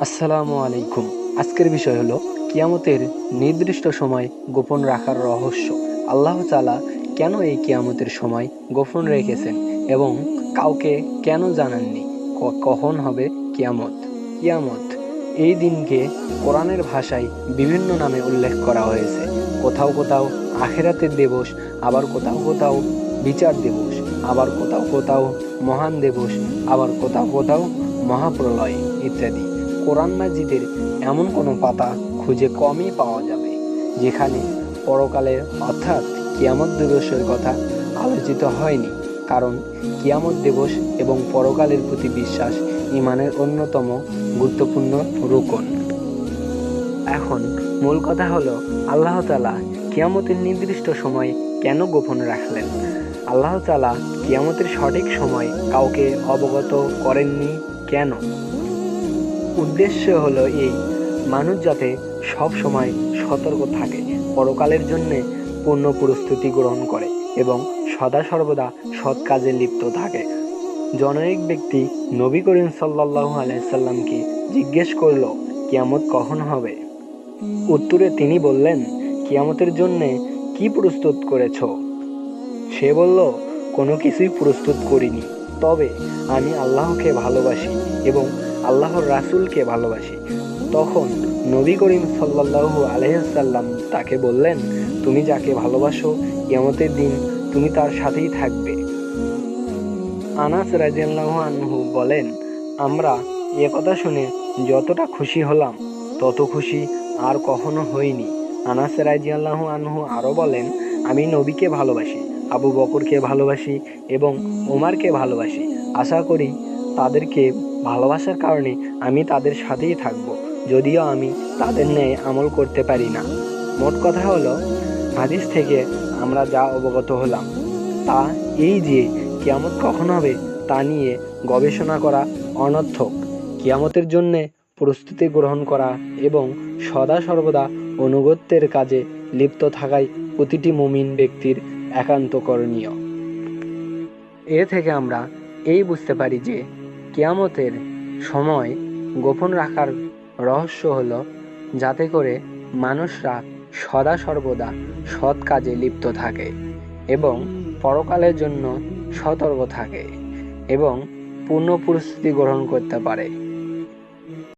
আসসালামু আলাইকুম। আজকের বিষয় হলো কিয়ামতের নির্দিষ্ট সময় গোপন রাখার রহস্য। আল্লাহ তাআলা কেন এই কিয়ামতের সময় গোপন রেখেছেন এবং কাউকে কেন জানাননি? কখন হবে কিয়ামত? কিয়ামত এই দিনকে কোরআনের ভাষায় বিভিন্ন নামে উল্লেখ করা হয়েছে। কোথাও কোথাও আখিরাতের দিবস, আবার কোথাও কোথাও বিচার দিবস, আবার কোথাও কোথাও মহান দিবস, আবার কোথাও কোথাও মহাপ্রলয় ইত্যাদি। কোরআন মাজিদের এমন কোনো পাতা খুঁজে কমই পাওয়া যাবে যেখানে পরকালের অর্থাৎ কিয়ামত দিবসের কথা আলোচিত হয়নি। কারণ কিয়ামত দিবস এবং পরকালের প্রতি বিশ্বাস ঈমানের অন্যতম গুরুত্বপূর্ণ রুকন। এখন মূল কথা হলো, আল্লাহ তাআলা কিয়ামতের নির্দিষ্ট সময় কেন গোপন রাখলেন? আল্লাহ তাআলা কিয়ামতের সঠিক সময় কাউকে অবগত করেননি কেন? উদ্দেশ্য হলো এই, মানুষ যাতে সব সময় সতর্ক থাকে, পরকালের জন্যে পূর্ণ প্রস্তুতি গ্রহণ করে এবং সদা সর্বদা সৎ কাজে লিপ্ত থাকে। জনৈক ব্যক্তি নবী করিম সাল্লাল্লাহু আলাইহি সাল্লামকে জিজ্ঞেস করল, কিয়ামত কখন হবে? উত্তরে তিনি বললেন, কিয়ামতের জন্যে কি প্রস্তুত করেছ? সে বলল, কোনো কিছুই প্রস্তুত করিনি, তবে আমি আল্লাহকে ভালোবাসি এবং আল্লাহর রাসূলকে ভালোবাসি। তখন নবী করিম সাল্লাল্লাহু আলাইহি সাল্লাম তাকে বললেন, তুমি যাকে ভালোবাসো কিয়ামতের দিন তুমি তার সাথেই থাকবে। আনাস রাদিয়াল্লাহু আনহু বলেন, আমরা এ কথা শুনে যতটা খুশি হলাম তত খুশি আর কখনো হইনি। আনাস রাদিয়াল্লাহু আনহু আরও বলেন, আমি নবীকে ভালোবাসি, আবু বকরকে ভালোবাসি এবং ওমরকে ভালোবাসি। আশা করি তাদেরকে ভালোবাসার কারণে আমি তাদের সাথেই থাকব, যদিও আমি তাদের ন্যায় আমল করতে পারি না। মোট কথা হলো, হাদিস থেকে আমরা যা অবগত হলাম তা এই যে কিয়ামত কখন হবে তা নিয়ে গবেষণা করা অনর্থক। কিয়ামতের জন্যে প্রস্তুতি গ্রহণ করা এবং সদা সর্বদা অনুগত্যের কাজে লিপ্ত থাকাই প্রতিটি মুমিন ব্যক্তির একান্ত করণীয়। এ থেকে আমরা এই বুঝতে পারি যে কিয়ামতের সময় গোপন রাখার রহস্য হলো যাতে করে মানুষরা সদা সর্বদা সৎ কাজে লিপ্ত থাকে এবং পরকালের জন্য সতর্ক থাকে এবং পূর্ণ প্রস্তুতি গ্রহণ করতে পারে।